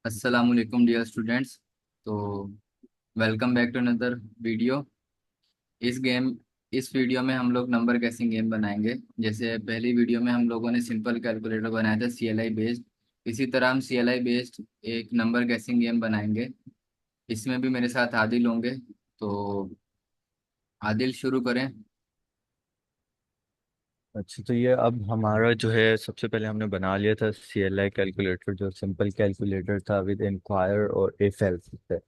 अस्सलाम वालेकुम dear students. तो welcome back to another video. इस गेम इस वीडियो में हम लोग नंबर गेसिंग गेम बनाएंगे। जैसे पहली वीडियो में हम लोगों ने सिंपल कैलकुलेटर बनाया था सीएलआई बेस्ड। इसी तरह हम सीएलआई बेस्ड एक नंबर गेसिंग गेम बनाएंगे। इसमें भी मेरे साथ आदिल होंगे। तो आदिल शुरू करें। अच्छा, तो ये अब हमारा जो है सबसे पहले हमने बना लिया था CLI कैलकुलेटर, जो सिंपल कैलकुलेटर था विद इंक्वायर और इफ एल्स है।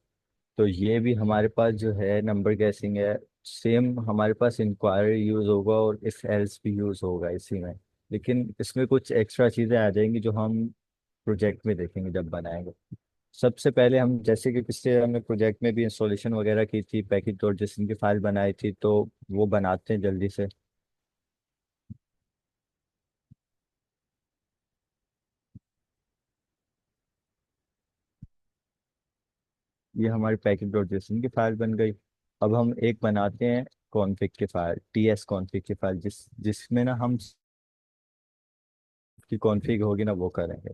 तो ये भी हमारे पास जो है नंबर गैसिंग है। सेम हमारे पास इंक्वायर यूज होगा और इफ एल्स भी यूज होगा इसी में। लेकिन इसमें कुछ एक्स्ट्रा चीजें आ जाएंगी जो हम प्रोजेक्ट में देखेंगे जब बनाएंगे। सबसे पहले हम जैसे कि पिछले हमने प्रोजेक्ट में भी इंस्टॉलेशन वगैरह की थी, पैकेज डॉट जेसन की फाइल बनाई थी, तो वो बनाते हैं जल्दी से। ये हमारी पैकेज डॉट जेसन की फाइल बन गई। अब हम एक बनाते हैं कॉन्फ़िग की फाइल, TS कॉन्फ़िग की फाइल, जिसमें ना हम की कॉन्फ़िग होगी ना वो करेंगे।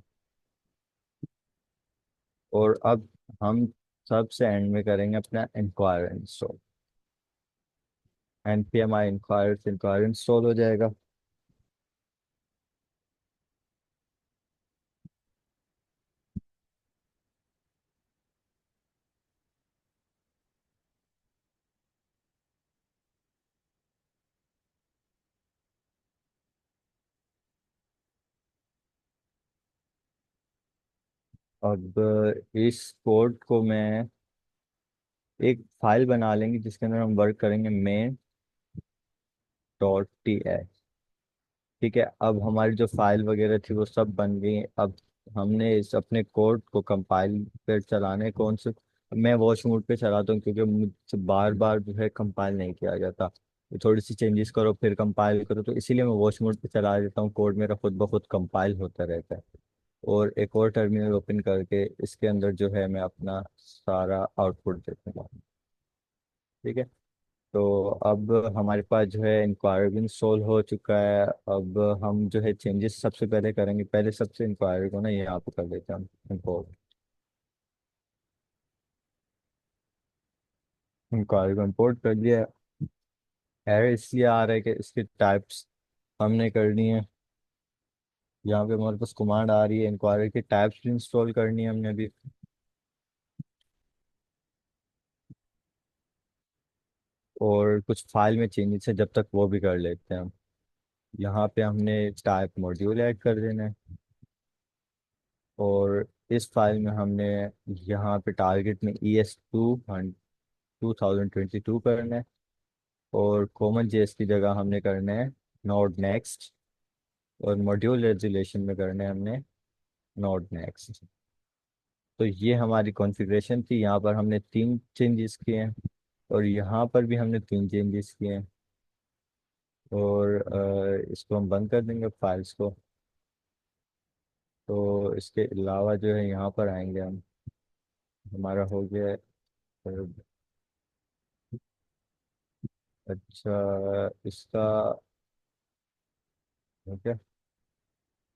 और अब हम सबसे एंड में करेंगे अपना inquire install. npm inquire install हो जाएगा। अब इस कोड को मैं एक फाइल बना लेंगे जिसके अंदर हम वर्क करेंगे main.ts। ठीक है, अब हमारी जो फाइल वगैरह थी वो सब बन गई। अब हमने इस अपने कोड को कंपाइल कर चलाने कौन से, मैं वॉच मोड पे चलाता हूँ क्योंकि मुझसे बार बार जो है कंपाइल नहीं किया जाता। तो थोड़ी सी चेंजेस करो फिर कंपाइल करो, तो इसीलिए मैं वॉच मोड पे चला देता हूँ। कोड मेरा खुद ब खुद कंपाइल होता रहता है। और एक और टर्मिनल ओपन करके इसके अंदर जो है मैं अपना सारा आउटपुट देखूंगा। ठीक है, तो अब हमारे पास जो है इंक्वायरी भी इंस्टॉल हो चुका है। अब हम जो है चेंजेस सबसे पहले करेंगे। पहले सबसे इंक्वायरी को ना यहाँ पे कर देते हैं हम इम्पोर्ट। इंक्वायरी को इम्पोर्ट कर दिया। एरर इसलिए आ रहा है कि इसके टाइप्स हमने करनी है। यहाँ पे हमारे पास कमांड आ रही है, इंक्वायरी की टाइप्स भी इंस्टॉल करनी है हमने अभी। और कुछ फाइल में चेंजेस है, जब तक वो भी कर लेते हैं हम। यहाँ पे हमने टाइप मॉड्यूल ऐड कर देना है। और इस फाइल में हमने यहाँ पे टारगेट में ES22 करना है। और कॉमन जेएस की जगह हमने करना है नोड नेक्स्ट। और मॉड्यूल रेजुलेशन में करना है हमने नोड नेक्स्ट। तो ये हमारी कॉन्फ़िगरेशन थी। यहाँ पर हमने 3 चेंजेस किए हैं और यहाँ पर भी हमने 3 चेंजेस किए हैं। और इसको हम बंद कर देंगे फाइल्स को। तो इसके अलावा जो है यहाँ पर आएंगे हम। हमारा हो गया है। अच्छा, इसका हो गया।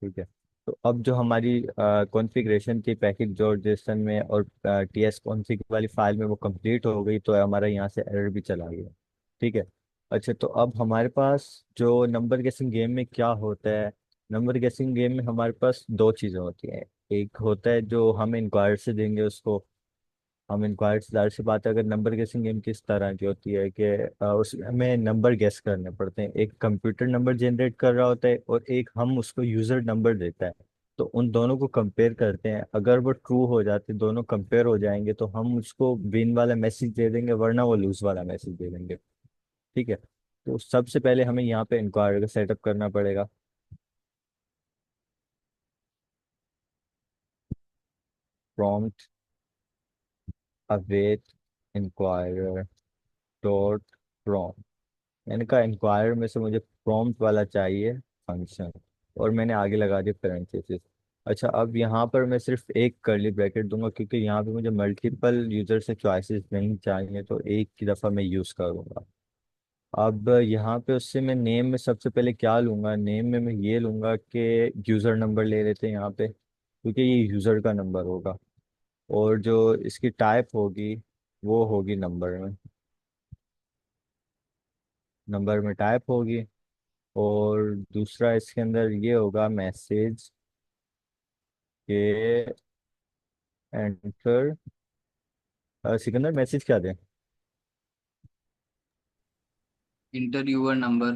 ठीक है, तो अब जो हमारी कॉन्फ़िगरेशन थी पैकेज डॉट जेसन में और TS कॉन्फ़िग वाली फाइल में वो कंप्लीट हो गई, तो हमारा यहाँ से एरर भी चला गया। ठीक है। अच्छा, तो अब हमारे पास जो नंबर गेसिंग गेम में क्या होता है। नंबर गेसिंग गेम में हमारे पास 2 चीज़ें होती हैं। एक होता है जो हम इंक्वायर से देंगे उसको। हम इंक्वायर से जाहिर सी बात है, अगर नंबर गेसिंग गेम किस तरह की होती है कि उसमें हमें नंबर गेस करने पड़ते हैं। एक कंप्यूटर नंबर जनरेट कर रहा होता है और एक हम उसको यूजर नंबर देता है। तो उन दोनों को कंपेयर करते हैं, अगर वो ट्रू हो जाते, दोनों कंपेयर हो जाएंगे, तो हम उसको विन वाला मैसेज दे देंगे, वरना वो लूज वाला मैसेज दे देंगे। ठीक है, तो सबसे पहले हमें यहाँ पे इंक्वायर का सेटअप करना पड़ेगा। Prompt await inquirer dot prompt. मैंने कहा इंक्वायर में से मुझे प्रॉम्प्ट वाला चाहिए फंक्शन। और मैंने आगे लगा दिया पेरेंथेसिस। अच्छा, अब यहाँ पर मैं सिर्फ एक कर्ली ब्रैकेट दूंगा क्योंकि यहाँ पे मुझे मल्टीपल यूजर से चॉइसेस नहीं चाहिए, तो एक की दफ़ा मैं यूज़ करूँगा। अब यहाँ पे उससे मैं नेम में सबसे पहले क्या लूँगा, नेम में मैं ये लूँगा कि यूज़र नंबर ले लेते हैं यहाँ पे, क्योंकि ये यूज़र का नंबर होगा। और जो इसकी टाइप होगी वो होगी नंबर में टाइप होगी। और दूसरा इसके अंदर ये होगा मैसेज के एंटर। सिकंदर मैसेज क्या दें? Enter your number.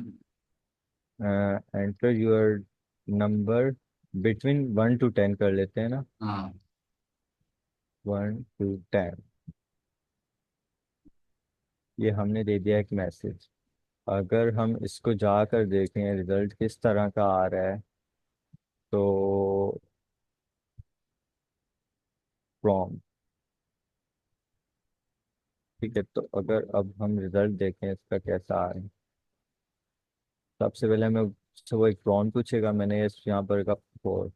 Enter your number between 1 to 10 कर लेते हैं ना। हाँ। 1 to 10। ये हमने दे दिया एक मैसेज। अगर हम इसको जाकर देखें रिजल्ट किस तरह का आ रहा है, तो फ्रॉम, ठीक है। तो अगर अब हम रिजल्ट देखें इसका कैसा आ रहा है, सबसे पहले हमें उससे वो एक प्रॉम्प्ट पूछेगा। मैंने यहाँ पर का 4,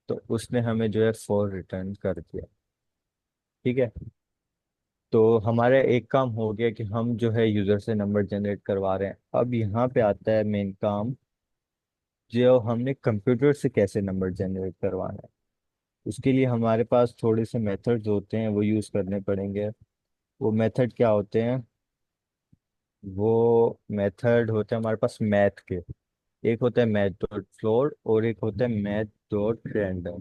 तो उसने हमें जो है 4 रिटर्न कर दिया। ठीक है। तो हमारा एक काम हो गया कि हम जो है यूजर से नंबर जनरेट करवा रहे हैं। अब यहाँ पे आता है मेन काम, जो हमने कंप्यूटर से कैसे नंबर जनरेट करवाना है। उसके लिए हमारे पास थोड़े से मेथड्स होते हैं, वो यूज़ करने पड़ेंगे। वो मेथड क्या होते हैं? वो मेथड होते हैं हमारे पास मैथ के। एक होता है मैथ डॉट फ्लोर और एक होता है मैथ डॉट रैंडम।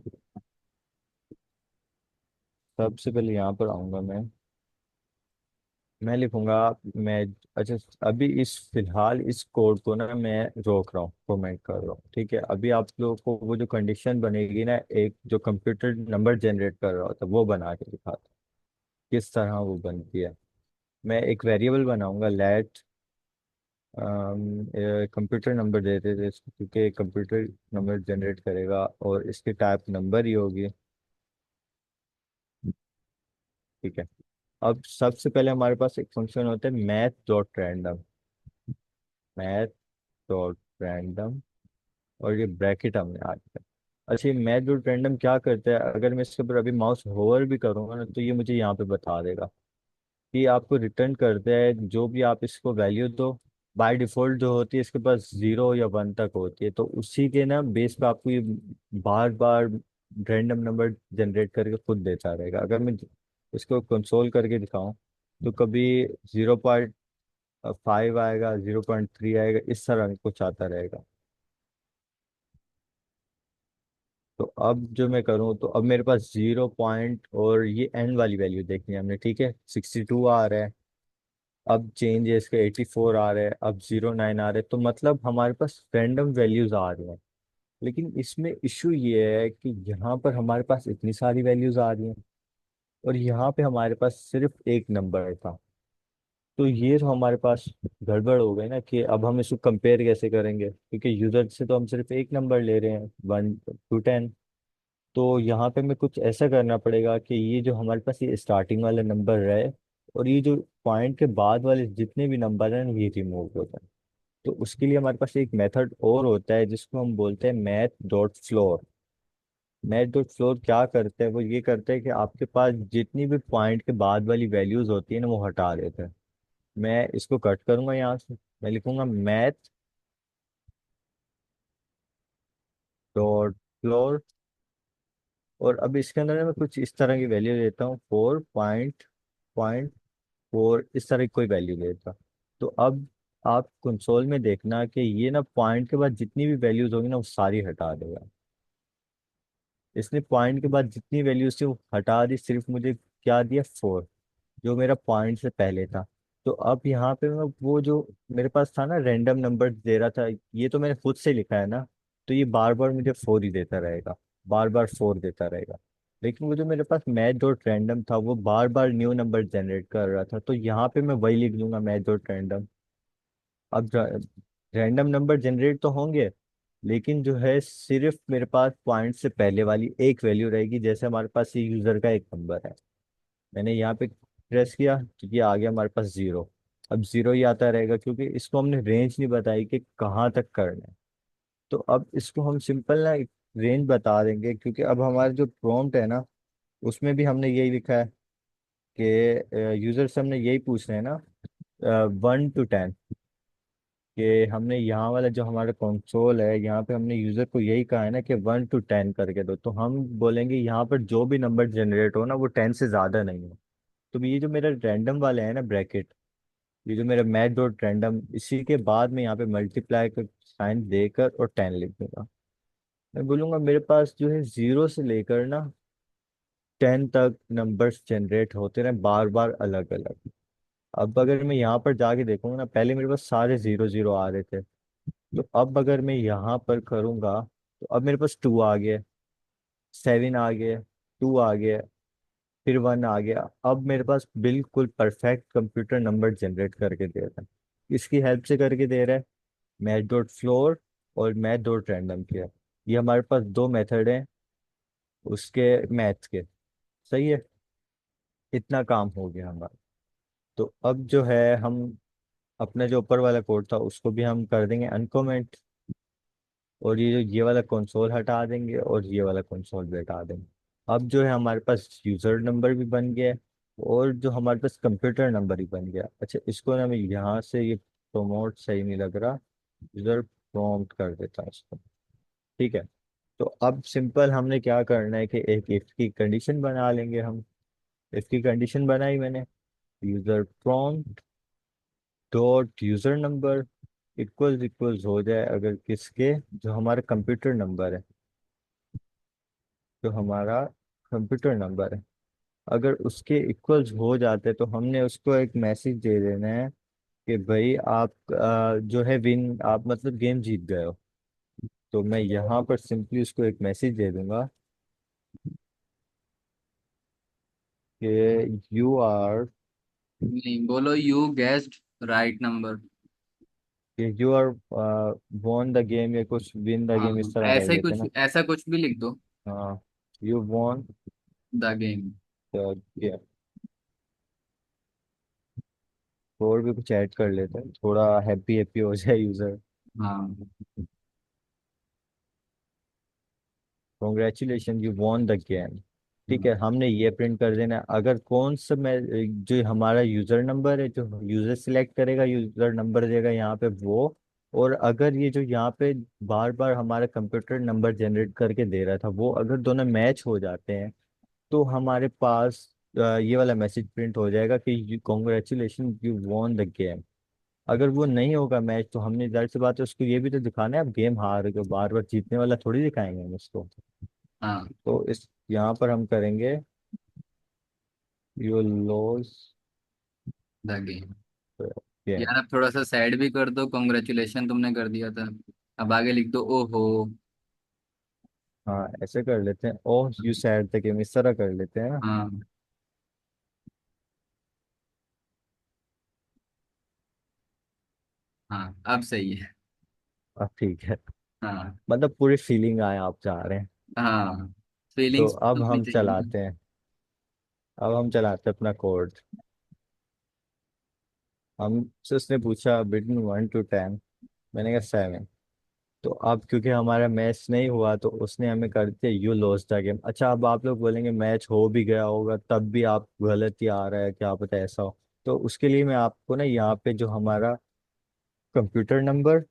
सबसे पहले यहाँ पर आऊंगा मैं लिखूंगा। मैं, अच्छा, अभी इस फिलहाल इस कोड को ना मैं रोक रहा हूँ, कमेंट कर रहा हूँ। ठीक है। अभी आप लोगों को वो जो कंडीशन बनेगी ना, एक जो कंप्यूटर नंबर जनरेट कर रहा होता है वो बना के दिखाता हूँ किस तरह वो बनती है। मैं एक वेरिएबल बनाऊंगा लेट कंप्यूटर नंबर दे देते थे इसको, क्योंकि कंप्यूटर नंबर जनरेट करेगा और इसकी टाइप नंबर ही होगी। ठीक है। अब सबसे पहले हमारे पास एक फंक्शन होता है मैथ डॉट रैंडम, और ये ब्रैकेट हमने आ दिया। अच्छा, ये मैथ डॉट रैंडम क्या करता है? अगर मैं इसके ऊपर अभी माउस होवर भी करूंगा ना, तो ये मुझे यहाँ पे बता देगा कि आपको रिटर्न करता है जो भी आप इसको वैल्यू दो। बाय डिफॉल्ट जो होती है इसके पास 0 या 1 तक होती है, तो उसी के ना बेस पे आपको ये बार बार रैंडम नंबर जनरेट करके खुद देता रहेगा। अगर मैं इसको कंसोल करके दिखाऊं, तो कभी 0.5 आएगा, 0.3 आएगा, इस तरह कुछ आता रहेगा। तो अब जो मैं करूँ, तो अब मेरे पास 0 पॉइंट और ये एंड वाली वैल्यू देखनी है हमने। ठीक है। 62 आ रहा है, अब चेंज है इसका 84 आ रहा है, अब 09 आ रहा है। तो मतलब हमारे पास रैंडम वैल्यूज आ रही हैं। लेकिन इसमें इशू ये है कि यहाँ पर हमारे पास इतनी सारी वैल्यूज आ रही हैं और यहाँ पे हमारे पास सिर्फ एक नंबर था। तो ये तो हमारे पास गड़बड़ हो गई ना, कि अब हम इसको कंपेयर कैसे करेंगे, क्योंकि यूजर से तो हम सिर्फ एक नंबर ले रहे हैं, 1 to 10। तो यहाँ पे हमें कुछ ऐसा करना पड़ेगा कि ये जो हमारे पास ये स्टार्टिंग वाला नंबर है और ये जो पॉइंट के बाद वाले जितने भी नंबर हैं ये रिमूव हो जाए। तो उसके लिए हमारे पास एक मेथड और होता है जिसको हम बोलते हैं मैथ डॉट फ्लोर क्या करते हैं? वो ये करते हैं कि आपके पास जितनी भी पॉइंट के बाद वाली वैल्यूज होती है ना, वो हटा देते हैं। मैं इसको कट करूंगा यहाँ से, मैं लिखूंगा मैथ डॉट फ्लोर। और अब इसके अंदर ना मैं कुछ इस तरह की वैल्यू देता हूँ, 4.4, इस तरह की कोई वैल्यू देता। तो अब आप कंसोल में देखना कि ये ना पॉइंट के बाद जितनी भी वैल्यूज होगी ना वो सारी हटा देगा। इसने पॉइंट के बाद जितनी वैल्यूज थी वो हटा दी, सिर्फ मुझे क्या दिया? 4, जो मेरा पॉइंट से पहले था। तो अब यहाँ पे मैं वो जो मेरे पास था ना रैंडम नंबर दे रहा था, ये तो मैंने खुद से लिखा है ना, तो ये बार बार मुझे 4 ही देता रहेगा, बार बार 4 देता रहेगा। लेकिन वो जो मेरे पास मैथ डॉट रैंडम था वो बार बार न्यू नंबर जनरेट कर रहा था, तो यहाँ पे मैं वही लिख दूंगा मैथ डॉट रैंडम। अब रैंडम नंबर जनरेट तो होंगे, लेकिन जो है सिर्फ मेरे पास पॉइंट से पहले वाली एक वैल्यू रहेगी। जैसे हमारे पास ये यूजर का एक नंबर है, मैंने यहाँ पे प्रेस किया तो ये आ गया हमारे पास 0। अब 0 ही आता रहेगा क्योंकि इसको हमने रेंज नहीं बताई कि कहाँ तक करना है। तो अब इसको हम सिंपल ना एक रेंज बता देंगे, क्योंकि अब हमारा जो प्रॉम्प्ट है ना उसमें भी हमने यही लिखा है कि यूजर से हमने यही पूछना है ना, 1 to 10। कि हमने यहाँ वाला जो हमारा कंसोल है, यहाँ पे हमने यूजर को यही कहा है ना कि 1 to 10 करके दो, तो हम बोलेंगे यहाँ पर जो भी नंबर जनरेट हो ना वो 10 से ज्यादा नहीं हो। तो ये जो मेरा रैंडम वाला है ना ब्रैकेट, ये जो मेरा मैथ डॉट रैंडम, इसी के बाद में यहाँ पे मल्टीप्लाई का साइन देकर और 10 लिख दूंगा। मैं बोलूंगा मेरे पास जो है 0 से लेकर ना 10 तक नंबर्स जनरेट होते रहे बार बार अलग अलग। अब अगर मैं यहाँ पर जाके देखूंगा ना, पहले मेरे पास सारे 0 0 आ रहे थे, तो अब अगर मैं यहाँ पर करूंगा तो अब मेरे पास 2 आ गया, 7 आ गया, 2 आ गया, फिर 1 आ गया। अब मेरे पास बिल्कुल परफेक्ट कंप्यूटर नंबर जनरेट करके दे रहा है। इसकी हेल्प से करके दे रहा है, मैथ डॉट फ्लोर और मैथ डॉट रैंडम के। ये हमारे पास दो मेथड हैं उसके, मैथ के। सही है, इतना काम हो गया हमारा। तो अब जो है हम अपना जो ऊपर वाला कोड था उसको भी हम कर देंगे अनकमेंट, और ये वाला कंसोल हटा देंगे और ये वाला कंसोल भी हटा देंगे। अब जो है हमारे पास यूजर नंबर भी बन गया है, और जो हमारे पास कंप्यूटर नंबर ही बन गया। अच्छा, इसको ना मैं यहाँ से, ये प्रोमोट सही नहीं लग रहा, यूजर प्रॉम्प्ट कर देता हूँ इसको। ठीक है, तो अब सिंपल हमने क्या करना है कि एक इफ की कंडीशन बना लेंगे हम। इफ की कंडीशन बनाई मैंने, user prompt dot user number equals equals हो जाए अगर किसके, जो हमारा कंप्यूटर नंबर है, जो हमारा कंप्यूटर नंबर है, अगर उसके इक्वल्स हो जाते तो हमने उसको एक मैसेज दे देना है कि भाई आप जो है विन, आप मतलब गेम जीत गए हो। तो मैं यहाँ पर सिंपली उसको एक मैसेज दे दूंगा कि यू आर, नहीं, बोलो यू गेस्ड राइट नंबर। कि you are won the game, या कुछ विन द हाँ, गेम इस तरह कर ऐसे ही देते कुछ, ना। ऐसा कुछ भी लिख दो। हाँ, you von the game. The game. और भी कुछ ऐड कर लेते हैं, थोड़ा हैप्पी हैप्पी हो जाए यूजर। हाँ। Congratulation you von the game. ठीक हाँ। है, हमने ये प्रिंट कर देना है अगर कौन सा मैं, जो हमारा यूजर नंबर है, जो यूजर सिलेक्ट करेगा यूजर नंबर देगा यहाँ पे वो। और अगर ये जो यहाँ पे बार बार हमारा कंप्यूटर नंबर जनरेट करके दे रहा था, वो अगर दोनों मैच हो जाते हैं तो हमारे पास ये वाला मैसेज प्रिंट हो जाएगा कि congratulation you von the game. अगर वो नहीं होगा मैच, तो हमने जाहिर सी बात है उसको ये भी तो दिखाना है, आप गेम हार गए, बार बार जीतने वाला थोड़ी दिखाएंगे हम उसको। हाँ। तो इस यहाँ पर हम करेंगे you loss the game. Game. यार अब थोड़ा सा सैड भी कर दो, कॉन्ग्रेचुलेशन तुमने कर दिया था। अब आगे लिख दो ओहो। हाँ, ऐसे कर लेते हैं, oh you sad the game, इस तरह कर लेते हैं ना। हाँ। हाँ, अब सही है। अब ठीक है, हाँ। मतलब पूरी फीलिंग आए आप चाह रहे हैं। हाँ, तो फीलिंग्स अब होनी हम चाहिए। चलाते हैं, अब हम चलाते हैं अपना कोड। हमसे उसने पूछा बिटवीन 1 to 10, मैंने कहा 7। तो अब क्योंकि हमारा मैच नहीं हुआ तो उसने हमें कर दिया यू लॉस द गेम। अच्छा, अब आप लोग बोलेंगे मैच हो भी गया होगा तब भी आप गलत ही आ रहा है, क्या पता ऐसा हो। तो उसके लिए मैं आपको ना यहाँ पे जो हमारा कंप्यूटर नंबर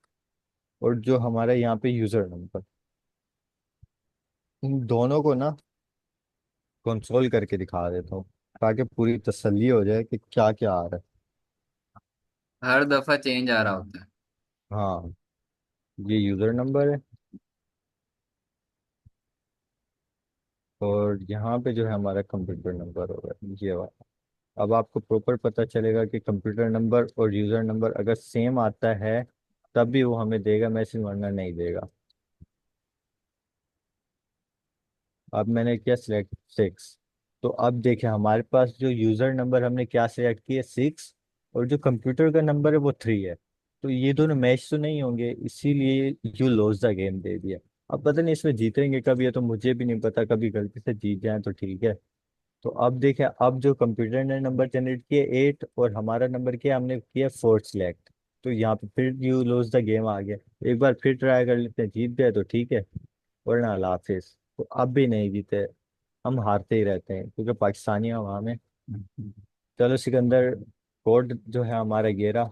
और जो हमारा यहाँ पे यूजर नंबर, इन दोनों को ना कंसोल करके दिखा देता हूँ, ताकि पूरी तसल्ली हो जाए कि क्या क्या आ रहा है। हर दफा चेंज आ रहा होता है। हाँ, ये यूजर नंबर है, और यहाँ पे जो है हमारा कंप्यूटर नंबर होगा ये वाला। अब आपको प्रॉपर पता चलेगा कि कंप्यूटर नंबर और यूजर नंबर अगर सेम आता है तब भी वो हमें देगा मैसेज, वरना नहीं देगा। अब मैंने किया सिलेक्ट 6। तो अब देखिए हमारे पास जो यूजर नंबर हमने क्या सिलेक्ट किया, 6, और जो कंप्यूटर का नंबर है वो 3 है। तो ये दोनों मैच तो नहीं होंगे, इसीलिए यू लॉस द गेम दे दिया। अब पता नहीं इसमें जीतेंगे कभी, ये तो मुझे भी नहीं पता, कभी गलती से जीत जाए तो ठीक है। तो अब देखें, अब जो कंप्यूटर ने नंबर जनरेट किया 8, और हमारा नंबर किया, हमने किया 4 सिलेक्ट। तो यहाँ पे फिर यू लॉस द गेम आ गया। एक बार फिर ट्राई कर लेते हैं, जीत गए तो ठीक है, वरना अल्लाह हाफिज। तो अब भी नहीं जीते, हम हारते ही रहते हैं क्योंकि पाकिस्तानी हवा में। चलो सिकंदर, कोड जो है हमारा 11,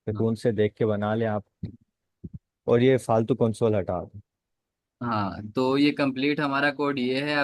हाँ। सुकून से देख के बना लें आप। और ये फालतू कंसोल हटा दें। हाँ, तो ये कंप्लीट हमारा कोड ये है।